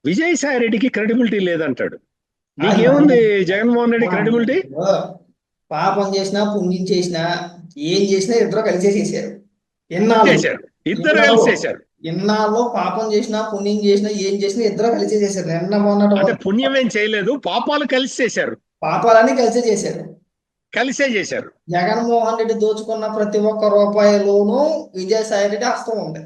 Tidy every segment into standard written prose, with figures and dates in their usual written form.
విజయసాయి రెడ్డికి క్రెడిబిలిటీ లేదంటాడు. అది నీకేముంది జగన్మోహన్ రెడ్డి క్రెడిబిలిటీ? పాపం చేసినా పుణ్యం చేసినా ఏం చేసినా ఇద్దరు కలిసే చేశారు. ఇన్నాళ్ళు చేశారు, ఇద్దరు ఇన్నాళ్ళు కలిసి చేశారు. ఇన్నాళ్ళు పాపం చేసినా పుణ్యం చేసినా ఏం చేసినా ఇద్దరు కలిసే చేశారు. నిన్న మొన్నటి అంటే వరకు పుణ్యం ఏం చేయలేదు, పాపాలు కలిసి చేశారు. పాపాలని కలిసే చేశారు. కలిసే చేశారు. జగన్మోహన్ రెడ్డి దోచుకున్న ప్రతి ఒక్క రూపాయిలోనూ విజయసాయి రెడ్డి హస్తం ఉంది.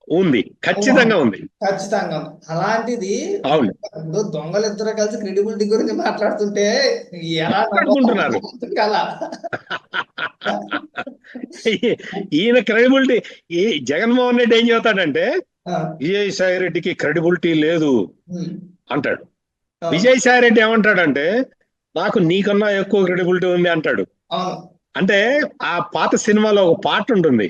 ఉంది, ఖచ్చితంగా ఉంది. ఖచ్చితంగా ఉంది. అలాంటిది అవును, ఇప్పుడు దొంగలు ఇద్దరు కలిసి క్రెడిబిలిటీ గురించి మాట్లాడుతుంటే ఎలా మాట్లాడుకుంటున్నారు. కదా. ఈయన క్రెడిబిలిటీ, ఈ జగన్మోహన్ రెడ్డి ఏం చెబుతాడంటే విజయసాయి రెడ్డికి క్రెడిబిలిటీ లేదు అంటాడు. విజయసాయి రెడ్డి ఏమంటాడంటే నాకు నీకన్నా ఎక్కువ క్రెడిబిలిటీ ఉంది అంటాడు. అంటే ఆ పాత సినిమాలో ఒక పాట ఉంటుంది,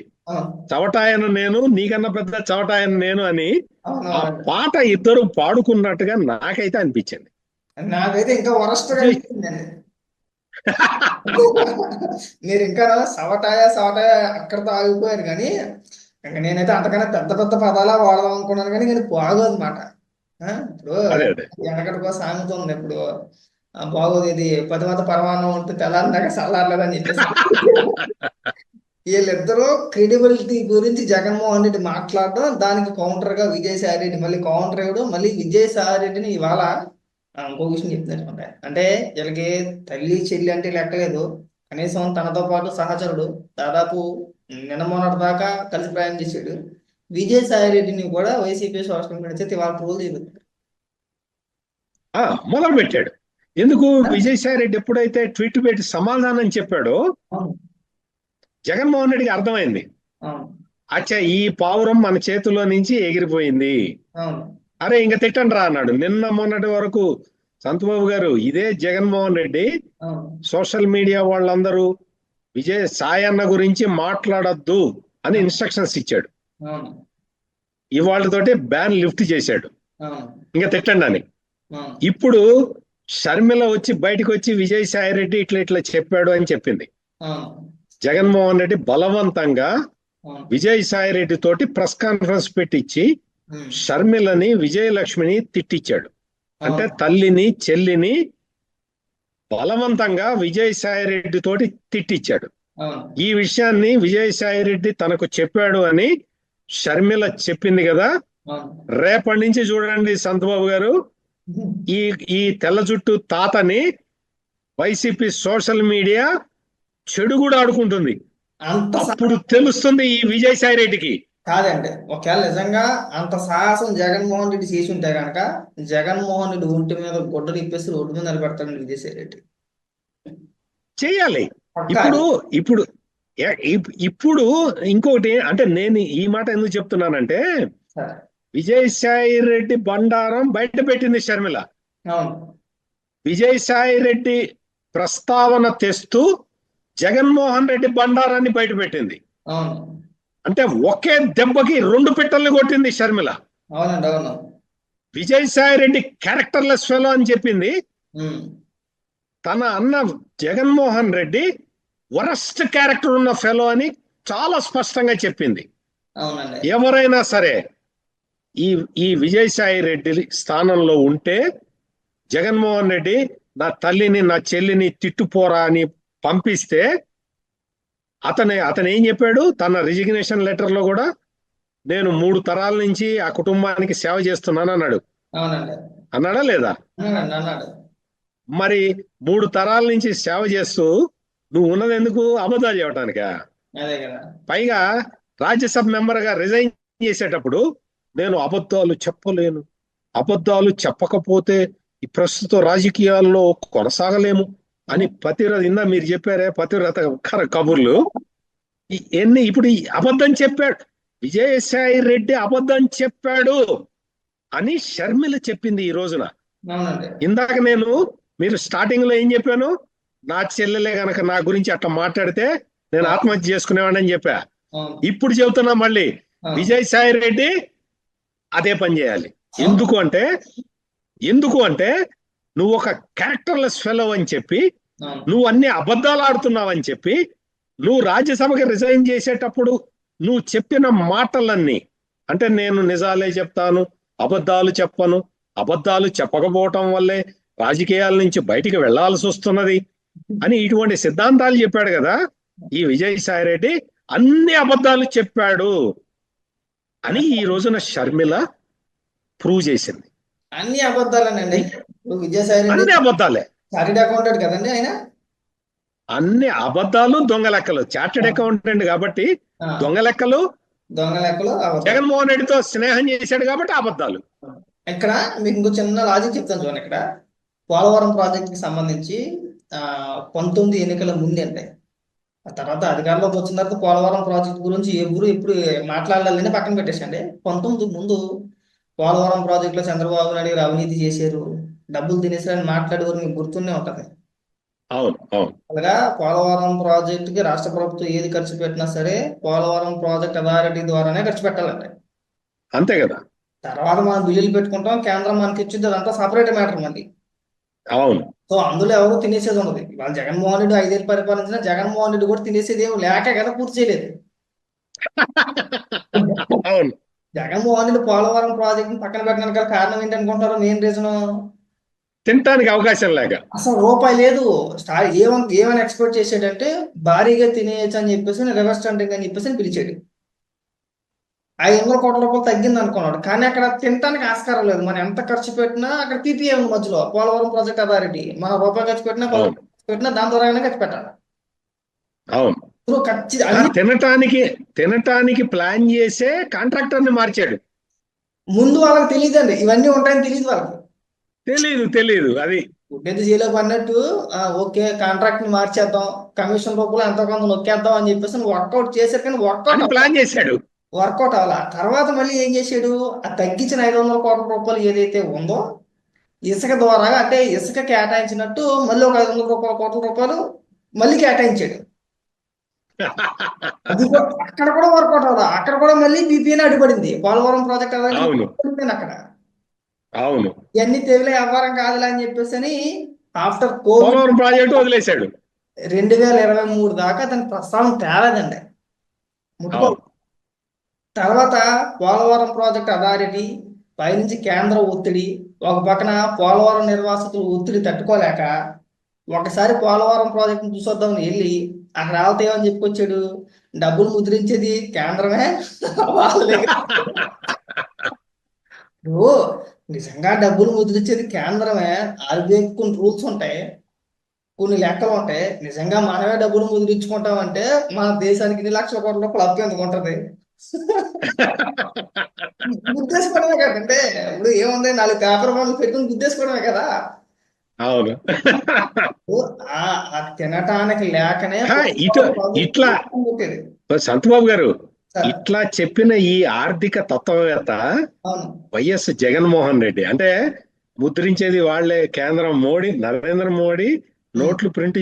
చవటాయన నేను నీకన్నా పెద్ద చవటాయన నేను అని. ఆ పాట ఇద్దరు పాడుకున్నట్టుగా నాకైతే అనిపించింది. నాకైతే ఇంకా వరస్ట్ గా అనిపించిందండి. మీరు ఇంకా సవటాయ సవటాయ అక్కడతో ఆగిపోయారు కానీ ఇంకా నేనైతే అంతకన్నా పెద్ద పెద్ద పదాలా వాడదాం అనుకున్నాను కానీ నేను బాగోదు అనమాట. ఇప్పుడు వెనకటికో సామెత ఉంది, ఇప్పుడు బాగోదు ఇది పతిమత పరమాన్నం ఉంటే తెల్లారినాక చల్లారలేదని చెప్పేసి. వీళ్ళిద్దరూ క్రెడిబిలిటీ గురించి జగన్మోహన్ రెడ్డి మాట్లాడడం, దానికి కౌంటర్ గా విజయసాయి రెడ్డి మళ్ళీ కౌంటర్ ఇవ్వడం, మళ్ళీ విజయసాయి రెడ్డిని ఇవాళ ఇంకో విషయం చెప్తున్నట్టు అంటే వీళ్ళకి తల్లి చెల్లి అంటే లెక్కలేదు. కనీసం తనతో పాటు సహచరుడు దాదాపు నిన్న మొన్నటి దాకా కలిసి ప్రయాణం చేశాడు. విజయసాయి రెడ్డిని కూడా వైసీపీ సోషల్ మీడియా చేతి ఇవాళ ట్రోల్ చేస్తుంది. మొదలు పెట్టాడు. ఎందుకు? విజయసాయి రెడ్డి ఎప్పుడైతే ట్వీట్ పెట్టి సమాధానం చెప్పాడో జగన్మోహన్ రెడ్డికి అర్థమైంది, అచ్చా ఈ పావురం మన చేతిలో నుంచి ఎగిరిపోయింది, అరే ఇంకా తిట్టండి రా అన్నాడు. నిన్న మొన్నటి వరకు సంతబాబు గారు ఇదే జగన్మోహన్ రెడ్డి సోషల్ మీడియా వాళ్ళందరూ విజయసాయి అన్న గురించి మాట్లాడద్దు అని ఇన్స్ట్రక్షన్స్ ఇచ్చాడు. ఇవాళతోటి బ్యాన్ లిఫ్ట్ చేశాడు, ఇంకా తిట్టండి అని. ఇప్పుడు షర్మిల వచ్చి బయటకు వచ్చి విజయసాయి రెడ్డి ఇట్లా ఇట్లా చెప్పాడు అని చెప్పింది. జగన్మోహన్ రెడ్డి బలవంతంగా విజయసాయి రెడ్డి తోటి ప్రెస్ కాన్ఫరెన్స్ పెట్టించి షర్మిలని విజయలక్ష్మిని తిట్టించాడు. అంటే తల్లిని చెల్లిని బలవంతంగా విజయసాయి రెడ్డి తోటి తిట్టించాడు. ఈ విషయాన్ని విజయసాయి రెడ్డి తనకు చెప్పాడు అని షర్మిల చెప్పింది కదా. రేపటి నుంచి చూడండి సంతబాబు గారు, ఈ ఈ తెల్ల జుట్టు తాతని వైసీపీ సోషల్ మీడియా చెడు కూడా ఆడుకుంటుంది. అప్పుడు తెలుస్తుంది ఈ విజయసాయి రెడ్డికి. కాదండి, ఒకవేళ నిజంగా అంత సాహసం జగన్మోహన్ రెడ్డి చేసి ఉంటే కనుక జగన్మోహన్ రెడ్డి ఒంటి మీద గుడ్డలు ఇప్పేసి రోడ్డు మీద నిలబెడతాడు విజయసాయి రెడ్డి. చెయ్యాలి. ఇప్పుడు ఇప్పుడు ఇప్పుడు ఇంకోటి అంటే నేను ఈ మాట ఎందుకు చెప్తున్నానంటే విజయసాయి రెడ్డి బండారం బయట పెట్టింది షర్మిల. విజయసాయి రెడ్డి ప్రస్తావన తెస్తూ జగన్మోహన్ రెడ్డి బండారాన్ని బయట పెట్టింది. అంటే ఒకే దెబ్బకి రెండు పిట్టల్ని కొట్టింది షర్మిల. విజయసాయి రెడ్డి క్యారెక్టర్లెస్ ఫెలో అని చెప్పింది, తన అన్న జగన్మోహన్ రెడ్డి వరస్ట్ క్యారెక్టర్ ఉన్న ఫెలో అని చాలా స్పష్టంగా చెప్పింది. ఎవరైనా సరే ఈ ఈ విజయసాయి రెడ్డి స్థానంలో ఉంటే జగన్మోహన్ రెడ్డి నా తల్లిని నా చెల్లిని తిట్టుపోరా అని పంపిస్తే అతను ఏం చెప్పాడు తన రిజిగ్నేషన్ లెటర్ లో కూడా, నేను 3 తరాల నుంచి ఆ కుటుంబానికి సేవ చేస్తున్నాను అన్నాడు. అన్నాడా లేదా? మరి 3 తరాల నుంచి సేవ చేస్తూ నువ్వు ఉన్నది ఎందుకు? అబద్ధాలు చెప్పడానికా? పైగా రాజ్యసభ మెంబర్ గా రిజైన్ చేసేటప్పుడు నేను అబద్ధాలు చెప్పలేను, అబద్ధాలు చెప్పకపోతే ఈ ప్రస్తుత రాజకీయాల్లో కొనసాగలేము అని పతివ్రత, ఇందా మీరు చెప్పారే పతివ్రత కబుర్లు ఎన్ని. ఇప్పుడు అబద్ధం చెప్పాడు విజయసాయి రెడ్డి, అబద్ధం చెప్పాడు అని షర్మిల చెప్పింది ఈ రోజున. ఇందాక మీరు స్టార్టింగ్ లో ఏం చెప్పాను, నా చెల్లెలే గనక నా గురించి అట్లా మాట్లాడితే నేను ఆత్మహత్య చేసుకునేవాడని చెప్పా. ఇప్పుడు చెబుతున్నా మళ్ళీ విజయసాయి రెడ్డి అదే పని చేయాలి. ఎందుకు అంటే నువ్వు ఒక క్యారెక్టర్లెస్ ఫెలో అని చెప్పి, నువ్వు అన్ని అబద్ధాలు ఆడుతున్నావు అని చెప్పి, నువ్వు రాజ్యసభకి రిజైన్ చేసేటప్పుడు నువ్వు చెప్పిన మాటలన్నీ, అంటే నేను నిజాలే చెప్తాను, అబద్ధాలు చెప్పను, అబద్ధాలు చెప్పకపోవటం వల్లే రాజకీయాల నుంచి బయటికి వెళ్లాల్సి వస్తున్నది అని ఇటువంటి సిద్ధాంతాలు చెప్పాడు కదా ఈ విజయసాయి రెడ్డి. అన్ని అబద్ధాలు చెప్పాడు అని ఈ రోజున షర్మిల ప్రూవ్ చేసింది. అన్ని అబద్ధాలేనండి. ఇప్పుడు విజయసాయి రెడ్డి అన్ని అబద్ధాలే, చార్టెడ్ అకౌంటెంట్ కదండి ఆయన. అన్ని అబద్ధాలు, దొంగ లెక్కలు. చార్టెడ్ అకౌంటెంట్ కాబట్టి ఆ, దొంగ లెక్కలు. దొంగ లెక్కలు అబద్ధాలు. జగన్మోహన్ రెడ్డితో స్నేహం చేశాడు కాబట్టి అబద్ధాలు. ఇక్కడ మీకు ఇంకో చిన్న లాజిక్ చెప్తాను చూడండి. ఇక్కడ పోలవరం ప్రాజెక్ట్ కి సంబంధించి 19 ఎన్నికల ముందు అంటే, ఆ తర్వాత అధికారంలోకి వచ్చిన తర్వాత పోలవరం ప్రాజెక్ట్ గురించి ఎవరు ఎప్పుడు మాట్లాడాలని పక్కన పెట్టేసండి. 19 ముందు పోలవరం ప్రాజెక్ట్ లో చంద్రబాబు నాయుడు గారు అవినీతి చేశారు, డబ్బులు తినేసారని మాట్లాడేవారు మీకు గుర్తుండే ఉంటది. అవును, అవును, అలాగా పోలవరం ప్రాజెక్ట్ కి రాష్ట్ర ప్రభుత్వం ఏది ఖర్చు పెట్టినా సరే పోలవరం ప్రాజెక్ట్ అథారిటీ ద్వారానే ఖర్చు పెట్టాలంటే, అంతే కదా. తర్వాత మనం బిల్లులు పెట్టుకుంటాం, కేంద్రం మనకి ఇచ్చింది, అదంతా సపరేట్ మ్యాటర్ మళ్ళీ. అవును, సో అందులో ఎవరు తినేసేది ఉండదు. ఇవాళ జగన్మోహన్ రెడ్డి 5 ఏళ్ళు పరిపాలించిన జగన్మోహన్ రెడ్డి కూడా తినేసేది ఏమి లేక కదా పూర్తి చేయలేదు. అవును. జగన్మోహన్ రెడ్డి పోలవరం ప్రాజెక్ట్ పక్కన పెట్టడానికి గల కారణం ఏంటనుకుంటారు? మెయిన్ రీజన్ తినటానికి అవకాశం లేక. అసలు రూపాయి లేదు. ఏమని ఎక్స్పెక్ట్ చేసాడంటే భారీగా తినేయచ్చు అని చెప్పేసి రివర్స్ టెండరింగ్ అని చెప్పేసి పిలిచాడు. 500 కోట్ల రూపాయలు తగ్గింది అనుకున్నాడు, కానీ అక్కడ తినడానికి ఆస్కారం లేదు. మనం ఎంత ఖర్చు పెట్టినా అక్కడ పీపీఏ ఉంది మధ్యలో, పోలవరం ప్రాజెక్ట్ అథారిటీ. మనం రూపాయి ఖర్చు పెట్టినా 10 అవును, ఖర్చు పెట్టినా దాని ద్వారానే ఖర్చు పెట్టాలి. అవును. సో ఖచ్చితంగా తినటానికి ప్లాన్ చేసే కాంట్రాక్టర్ ని మార్చాడు. ముందు వాళ్ళకి తెలియదండి, ఇవన్నీ ఉంటాయని తెలియదు వాళ్ళకి. తెలీదు అది. ఉండేది జైలో పడినట్టు ఓకే కాంట్రాక్ట్ ని మార్చేద్దాం, కమిషన్ రూపంలో ఎంతో కొంత నొక్కేద్దాం అని చెప్పేసి వర్కౌట్ చేశారు, కానీ అని ప్లాన్ చేశాడు. వర్కౌట్ అవ్వాల. తర్వాత మళ్ళీ ఏం చేశాడు? ఆ తగ్గించిన 500 కోట్ల రూపాయలు ఏదైతే ఉందో ఇసుక ద్వారా, అంటే ఇసుక కేటాయించినట్టు మళ్ళీ ఒక 500 కోట్ల రూపాయలు మళ్ళీ కేటాయించాడు. అది అక్కడ కూడా వర్కౌట్ అవ్వాల. అక్కడ కూడా మళ్ళీ పీపీఏ అడ్డుపడింది. పోలవరం ప్రాజెక్ట్ అవును, అక్కడ అవును. ఇవన్నీ తెవిలే వ్యవహారం కాదులే అని చెప్పేసి అని ఆఫ్టర్ కోవిడ్ పోలవరం ప్రాజెక్టు వదిలేశాడు. 2023 దాకా దాని ప్రస్తావన తేలేదండి, ముట్టుకో. అవును. తర్వాత పోలవరం ప్రాజెక్ట్ అథారిటీ పైనుంచి కేంద్ర ఒత్తిడి, ఒక పక్కన పోలవరం నిర్వాసితులు ఒత్తిడి తట్టుకోలేక ఒకసారి పోలవరం ప్రాజెక్ట్ చూసొద్దామని వెళ్ళి అక్కడ ఆవుతాయని చెప్పుకొచ్చాడు. డబ్బులు ముద్రించేది కేంద్రమే వాళ్ళ దగ్గర. ఇప్పుడు నిజంగా డబ్బులు ముద్రించేది కేంద్రమే. ఆర్బీఐకి కొన్ని రూల్స్ ఉంటాయి, కొన్ని లెక్కలు ఉంటాయి. నిజంగా మనమే డబ్బులు ముద్రించుకుంటామంటే మన దేశానికి 2 లక్షల కోట్ల రూపాయలు అప్పు ఎందుకు ఉంటుంది? గుద్దేసుకోవడమే కదంటే. ఇప్పుడు ఏముంది, 4 పేపర్ వాళ్ళు పెట్టుకుని గుద్దేసుకోవడమే కదా. అవును. ఆ తినటానికి లేకనే ఇట్లా సంతబాబు గారు ఇట్లా చెప్పిన ఈ ఆర్థిక తత్వవేత్త వైఎస్ జగన్మోహన్ రెడ్డి, అంటే ముద్రించేది వాళ్లే, కేంద్రం మోడీ, నరేంద్ర మోడీ నోట్లు ప్రింట్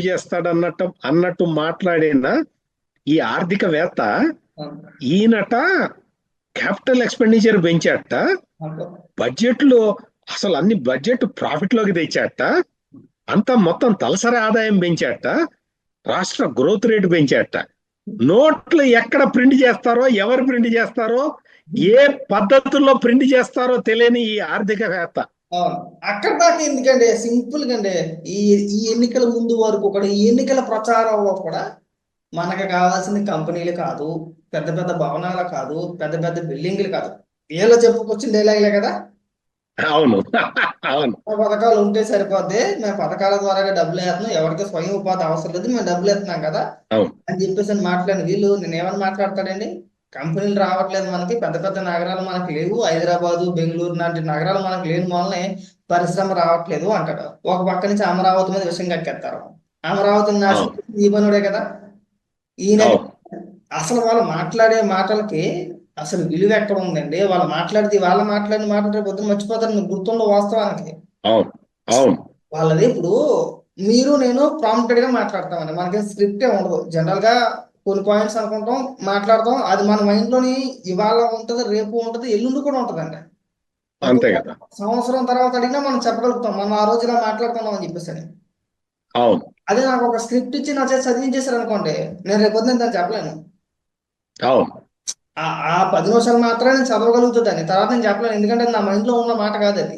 అన్నట్టు మాట్లాడిన ఈ ఆర్థికవేత్త ఈయనట క్యాపిటల్ ఎక్స్పెండిచర్ పెంచాట, బడ్జెట్ లో అసలు అన్ని బడ్జెట్ ప్రాఫిట్ లోకి తెచ్చాట, అంతా మొత్తం తలసరి ఆదాయం పెంచాట, రాష్ట్ర గ్రోత్ రేటు పెంచాట. నోట్లు ఎక్కడ ప్రింట్ చేస్తారో, ఎవరు ప్రింట్ చేస్తారో, ఏ పద్ధతుల్లో ప్రింట్ చేస్తారో తెలియని ఈ ఆర్థికవేత్త. అక్కడ దాకా ఎందుకంటే సింపుల్ గా అండి, ఈ ఎన్నికల ముందు వరకు కూడా, ఈ ఎన్నికల ప్రచారంలో కూడా మనకు కావాల్సిన కంపెనీలు కాదు, పెద్ద పెద్ద భవనాలు కాదు, పెద్ద పెద్ద బిల్డింగ్లు కాదు, వీళ్ళు చెప్పుకొచ్చిన డైలాగులే కదా. అవును, అవును. పథకాలు ఉంటే సరిపోద్ది, మేము పథకాల ద్వారా డబ్బులు వేస్తున్నాం, ఎవరికి స్వయం ఉపాధి అవసరం లేదు, మేము డబ్బులు వేస్తున్నాం కదా అని చెప్పేసి మాట్లాడిన వీళ్ళు నేను ఏమని మాట్లాడతాడండి? కంపెనీలు రావట్లేదు మనకి, పెద్ద పెద్ద నగరాలు మనకి లేవు, హైదరాబాదు, బెంగళూరు లాంటి నగరాలు మనకి లేని వల్లనే పరిశ్రమ రావట్లేదు అంటాడు. ఒక పక్క నుంచి అమరావతి మీద విషయం కక్కేస్తారు. అమరావతిని నాశనం ఈ పనుడే కదా ఈయన. అసలు వాళ్ళు మాట్లాడే మాటలకి అసలు విలువ ఎక్కడ ఉందండి? వాళ్ళు మాట్లాడిన మాటలు పొద్దున మర్చిపోతారు, మీకు గుర్తుండవు వాస్తవానికి. వాళ్ళది ఇప్పుడు మీరు నేను ప్రాంప్టెడ్ గా మాట్లాడతామండి, మనకి స్క్రిప్టే ఉండదు. జనరల్ గా కొన్ని పాయింట్స్ అనుకుంటాం, మాట్లాడతాం, అది మన మైండ్ లోని ఇవాళ ఉంటది, రేపు ఉంటది, ఎల్లుండి కూడా ఉంటదండి. అంతే కదా. సంవత్సరం తర్వాత అడిగినా మనం చెప్పగలుగుతాం, మనం ఆ రోజు ఇలా మాట్లాడుతున్నాం అని చెప్పేసి అని. అదే నాకు ఒక స్క్రిప్ట్ ఇచ్చి నా చేసి చదివించేశారు అనుకోండి, నేను రేపు పొద్దున్న దాన్ని చెప్పలేను. ఆ 10 నిమిషాలు మాత్రమే నేను చదవగలుగుతుందని, తర్వాత నేను చెప్పలేను, ఎందుకంటే నా మైండ్ లో ఉన్న మాట కాదు అది.